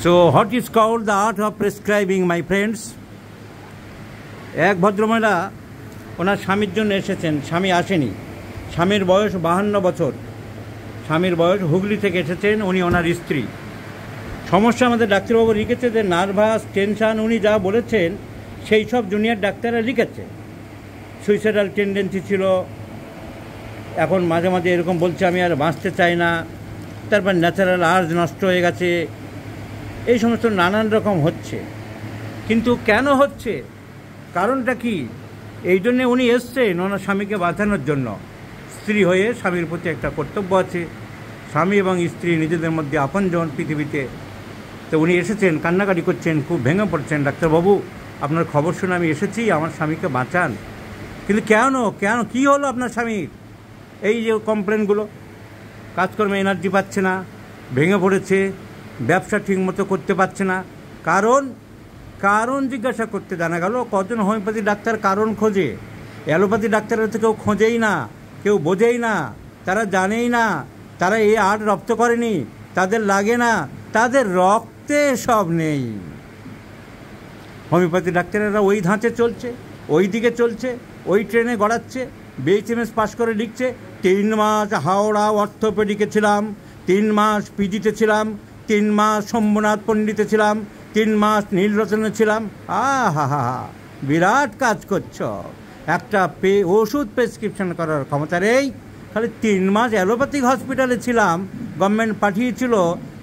So, what is called the art of prescribing, my friends? এক ভদ্রমহিলা ওনার স্বামীর জন্য এসেছেন, স্বামী আসেনি, স্বামীর বয়স 52 বছর, স্বামীর বয়স হুগলি থেকে এসেছেন, উনি ওনার স্ত্রী। সমস্যা আমাদের ডাক্তারবাবু লিখেছে যে নার্ভাস টেনশান, উনি যা বলেছেন সেই সব জুনিয়র ডাক্তাররা লিখেছে। সুইসাইডাল টেন্ডেন্সি ছিল, এখন মাঝে মাঝে এরকম বলছে আমি আর বাঁচতে চাই না, তারপর ন্যাচারাল আর্জ নষ্ট হয়ে গেছে, এই সমস্ত নানান রকম হচ্ছে। কিন্তু কেন হচ্ছে, কারণটা কি? এই জন্যে উনি এসছেন ওনার স্বামীকে বাঁচানোর জন্য। স্ত্রী হয়ে স্বামীর প্রতি একটা কর্তব্য আছে, স্বামী এবং স্ত্রী নিজেদের মধ্যে আপনজন পৃথিবীতে। তো উনি এসেছেন, কান্নাকাটি করছেন, খুব ভেঙে পড়ছেন, ডাক্তারবাবু আপনার খবর শুনে আমি এসেছি, আমার স্বামীকে বাঁচান। কিন্তু কেন কেন কী হলো আপনার স্বামীর? এই যে কমপ্লেনগুলো, কাজকর্মে এনার্জি পাচ্ছে না, ভেঙে পড়েছে, ব্যবসা ঠিকমতো করতে পারছে না। কারণ জিজ্ঞাসা করতে জানা গেল কজন হোমিওপ্যাথি ডাক্তার কারণ খোঁজে, অ্যালোপ্যাথি ডাক্তাররা তো কেউ খোঁজেই না, কেউ বোঝেই না, তারা জানেই না, তারা এই আর্ট রপ্ত করেনি, তাদের লাগে না, তাদের রক্তে সব নেই। হোমিওপ্যাথি ডাক্তারেরা ওই ধাঁচে চলছে, ওই দিকে চলছে, ওই ট্রেনে গড়াচ্ছে। BHMS পাস করে লিখছে 3 মাস হাওড়া অর্থোপেডিকে ছিলাম, 3 মাস পিজিতে ছিলাম, 3 মাস শম্ভুনাথ পণ্ডিতে ছিলাম, 3 মাস নীলরতনে ছিলাম। হা বিরাট কাজ করছ। একটা ওষুধ প্রেসক্রিপশন করার ক্ষমতা নেই। খালি 3 মাস অ্যালোপ্যাথিক হসপিটালে ছিলাম, গভর্নমেন্ট পাঠিয়েছিল,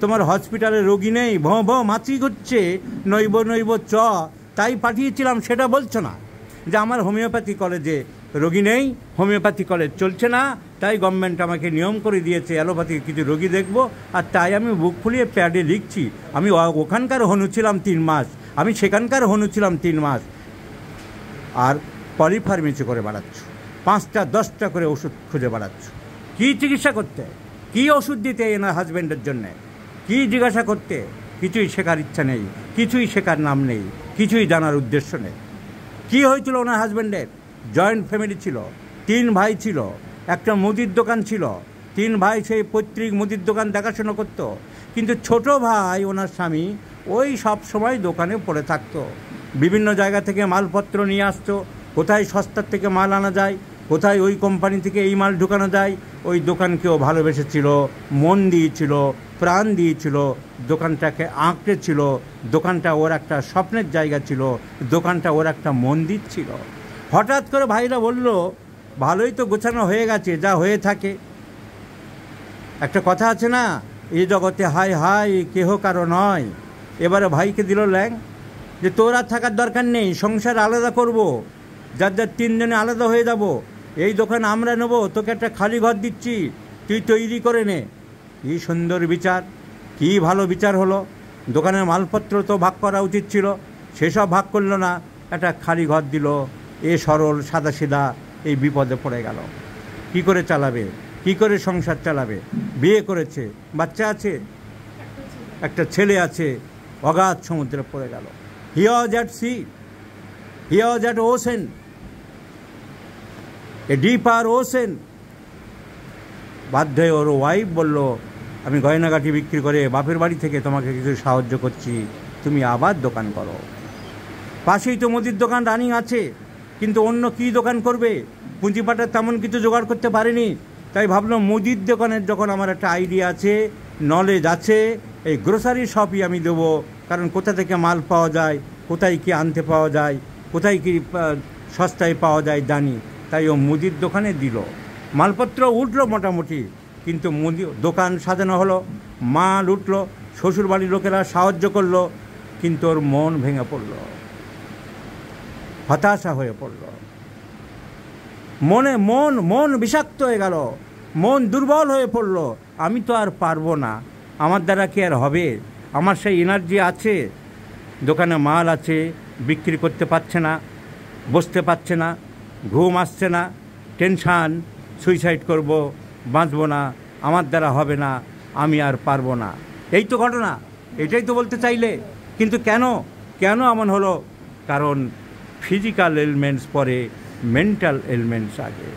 তোমার হসপিটালে রোগী নেই, ভঁ মাছি ঘুরছে, নৈব চ, তাই পাঠিয়েছিলাম, সেটা বলছো না। যে আমার হোমিওপ্যাথি কলেজে রোগী নেই, হোমিওপ্যাথি কলেজ চলছে না, তাই গভর্নমেন্ট আমাকে নিয়ম করে দিয়েছে অ্যালোপ্যাথিক কিছু রোগী দেখব, আর তাই আমি বুক ফুলিয়ে প্যাডে লিখছি আমি ওখানকার হনু ছিলাম 3 মাস, আমি সেখানকার হনু ছিলাম 3 মাস। আর পলিফার্মেসি করে বেড়াচ্ছ, 5টা 10টা করে ওষুধ খুঁজে বেড়াচ্ছ। কী চিকিৎসা করতে, কী ওষুধ দিতে এনার হাজব্যান্ডের জন্যে, কী জিজ্ঞাসা করতে? কিছুই শেখার ইচ্ছা নেই, কিছুই শেখার নাম নেই, কিছুই জানার উদ্দেশ্য নেই। কী হয়েছিল ওনার হাজব্যান্ডের? জয়েন্ট ফ্যামিলি ছিল, 3 ভাই ছিল, একটা মুদির দোকান ছিল, 3 ভাই সেই পৈতৃক মুদির দোকান দেখাশোনা করত। কিন্তু ছোট ভাই ওনার স্বামী ওই সব সময় দোকানে পড়ে থাকতো, বিভিন্ন জায়গা থেকে মালপত্র নিয়ে আসতো, কোথায় সস্তার থেকে মাল আনা যায়, কোথায় ওই কোম্পানি থেকে এই মাল ঢুকানো যায়। ওই দোকানকেও ভালোবেসেছিল, মন দিয়েছিল, প্রাণ দিয়েছিল, দোকানটাকে আঁকড়েছিল, দোকানটা ওর একটা স্বপ্নের জায়গা ছিল, দোকানটা ওর একটা মন্দির ছিল। হঠাৎ করে ভাইরা বলল ভালোই তো গোছানো হয়ে গেছে, যা হয়ে থাকে। একটা কথা আছে না, এই জগতে হাই হাই কেহ কারো নয়। এবারে ভাইকে দিল ল্যাং যে তোর আর থাকার দরকার নেই, সংসার আলাদা করব, যার 3 জনে আলাদা হয়ে যাব, এই দোকান আমরা নেব, তোকে একটা খালি ঘর দিচ্ছি, তুই তৈরি করে নে। কী সুন্দর বিচার, কী ভালো বিচার হলো। দোকানের মালপত্র তো ভাগ করা উচিত ছিল, সেসব ভাগ করলো না, একটা খালি ঘর দিল। এ সরল সাদাসিধা এই বিপদে পড়ে গেল। কি করে চালাবে, কি করে সংসার চালাবে? বিয়ে করেছে, বাচ্চা আছে, একটা ছেলে আছে, অগাধ সমুদ্রে পড়ে গেল। He was at sea, he was at ocean, a deeper ocean. বাধ্য হয়ে ওর ওয়াইফ বলল আমি গয়নাগাটি বিক্রি করে বাপের বাড়ি থেকে তোমাকে কিছু সাহায্য করছি, তুমি আবার দোকান করো। পাশেই তো মুদির দোকান রানিং আছে, কিন্তু অন্য কী দোকান করবে? পুঁজিপাটার তেমন কিছু জোগাড় করতে পারেনি, তাই ভাবলাম মুদির দোকানের যখন আমার একটা আইডিয়া আছে, নলেজ আছে, এই গ্রোসারি শপই আমি দেবো। কারণ কোথা থেকে মাল পাওয়া যায়, কোথায় কি আনতে পাওয়া যায়, কোথায় কি সস্তায় পাওয়া যায় জানি, তাই ও মুদির দোকানে দিল। মালপত্র উঠলো মোটামুটি, কিন্তু দোকান সাজানো হলো, মাল উঠলো, শ্বশুরবাড়ির লোকেরা সাহায্য করলো, কিন্তু ওর মন ভেঙে পড়ল, হতাশা হয়ে পড়ল, মন বিষাক্ত হয়ে গেল, মন দুর্বল হয়ে পড়ল। আমি তো আর পারবো না, আমার দ্বারা কি আর হবে? আমার সেই এনার্জি আছে, দোকানে মাল আছে, বিক্রি করতে পারছে না, বসতে পারছে না, ঘুম আসছে না, টেনশান, সুইসাইড করব, বাঁচবো না, আমার দ্বারা হবে না, আমি আর পারবো না। এই তো ঘটনা, এটাই তো বলতে চাইলে। কিন্তু কেন এমন হলো? কারণ ফিজিক্যাল এলিমেন্টস পরে, মেন্টাল এলিমেন্টস আগে।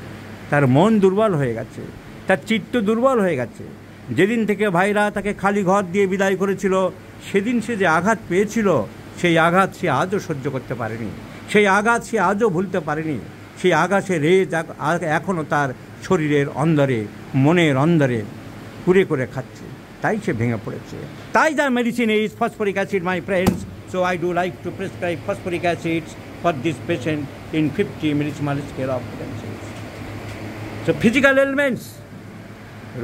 তার মন দুর্বল হয়ে গেছে, তার চিত্ত দুর্বল হয়ে গেছে, যেদিন থেকে ভাইরা তাকে খালি ঘর দিয়ে বিদায় করেছিল, সেদিন সে যে আঘাত পেয়েছিল, সেই আঘাত সে আজও সহ্য করতে পারেনি, সেই আঘাত সে আজও ভুলতে পারেনি। সেই আঘাতের রেজ এখনও তার শরীরের অন্দরে, মনের অন্দরে কুরে করে খাচ্ছে, তাই সে ভেঙে পড়েছে। তাই the medicine is phosphoric acid, my friends. So I do like to prescribe phosphoric acids for this patient in 50 millesimal scale of potential. So physical elements,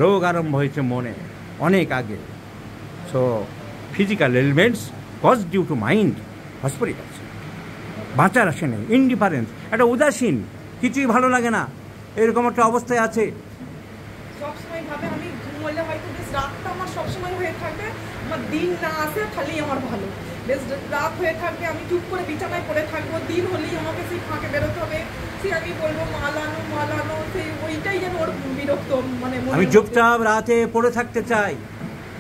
রোগ আরম্ভ হয়েছে মনে অনেক আগে। So physical elements cause due to mind, phosphoric acid. বাঁচার আসে নেই, indifference, একটা উদাসীন, কিছুই ভালো লাগে না, এরকম একটা অবস্থায় আছে। সবসময় ভাবে আমি ঘুমোলে হয়তো বেশ রাতটা আমার সবসময় হয়ে থাকবে, আমার দিন না আসে খালি আমার ভালো, বেশ রাত হয়ে থাকবে, আমি চুপ করে বিছানায় পড়ে থাকবো, দিন হলেই আমাকে সেই ফাঁকে বেরোতে হবে, সে আমি বলবো মালানো, সেই ওইটাই যেন ওর বিরক্ত, মানে আমি চুপচাপ রাতে পড়ে থাকতে চাই,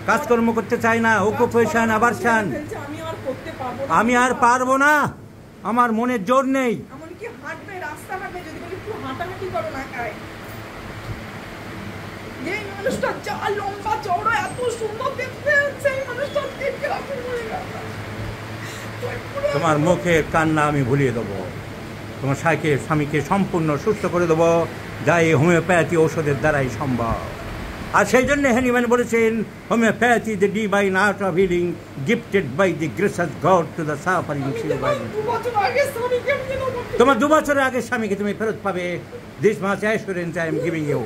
কাজকর্ম করতে চাই না, অকুপেশন আবারশন, আমি আর করতে পারবো না, আমি আর পারবো না, আমার মনের জোর নেই। এমনকি হাঁটবে, রাস্তা হাঁটবে, যদি বলি একটু হাঁটাহাঁটি করো না, খায় যে মানুষটা যা লম্বা চওড়া এত সুন্দর দেখতে, সেই মানুষটা দেখে রাখুন মরে গেল। তোমার মুখের কান্না আমি ভুলিয়ে দেবো, তোমার স্বামীকে সম্পূর্ণ সুস্থ করে দেবো, যা এই হোমিওপ্যাথি ঔষধের দ্বারাই সম্ভব। আর সেই জন্য হ্যানিম্যান বলেছেন, homeopathy the divine art of healing gifted by the gracious God to the suffering children. তোমার 2 বছরের আগে স্বামীকে তুমি ফেরত পাবে। This much assurance I am giving you.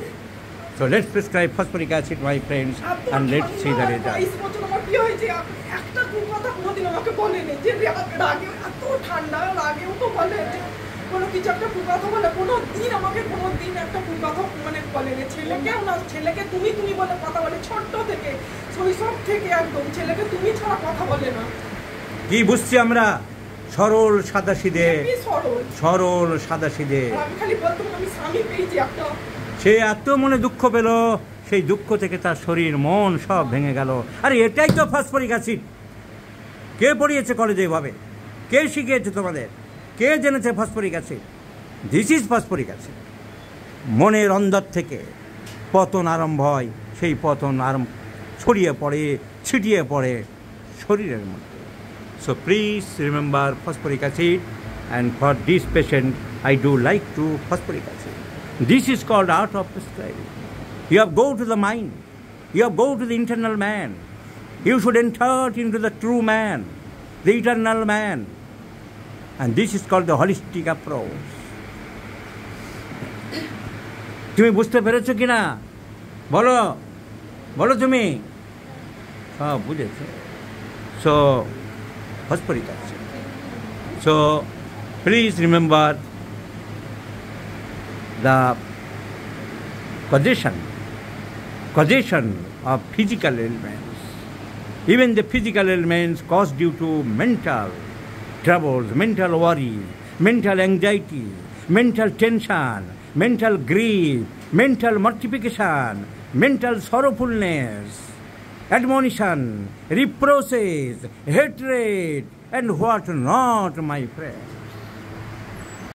So let's prescribe phosphoric acid, my friends, and let's see the result. একটা কথা কোনোদিন আমাকে বলেনি যে রাগে এত ঠান্ডা, লাগেও তো বলে কোনো কিছু একটা কথা বলে, কোনো দিন আমাকে কোনো দিন একটা কথা মানে বলেনি। ছেলেকেও না, ছেলেকে তুমি বলে কথা বলে ছোট্ট থেকে, শৈশব থেকে একদম ছেলেকে তুমি ছাড়া কথা বলে না। কি বুঝছি আমরা? সরল সাদাসিধে, সরল সাদাসিধে। আমি খালি বলতাম আমি স্বামী পেয়েছি একটা। সে এত মনে দুঃখ পেল, সেই দুঃখ থেকে তার শরীর মন সব ভেঙে গেল। আরে এটাই তো ফসফরিক অ্যাসিড। কে পড়িয়েছে কলেজে এভাবে? কে শিখিয়েছে তোমাদের? কে জেনেছে phosphoric acid? This is phosphoric acid. মনের অন্দর থেকে পতন আরম্ভ হয়, সেই পতন ছড়িয়ে পড়ে, ছিটিয়ে পড়ে শরীরের মধ্যে। So please remember phosphoric acid, and for this patient I do like two phosphoric acid. This is called art of prescribing. You have go to the mind. You have go to the internal man. You should enter into the true man, the eternal man. And this is called the holistic approach. তুমি বুঝতে পেরেছো কিনা? বলো, বলো তুমি। সব বুঝেছো? So, phosphoric acid. So, please remember the causation of physical ailments. Even the physical ailments caused due to mental troubles, mental worries, mental anxiety, mental tension, mental grief, mental mortification, mental sorrowfulness, admonition, reproaches, hatred, and what not, my friend.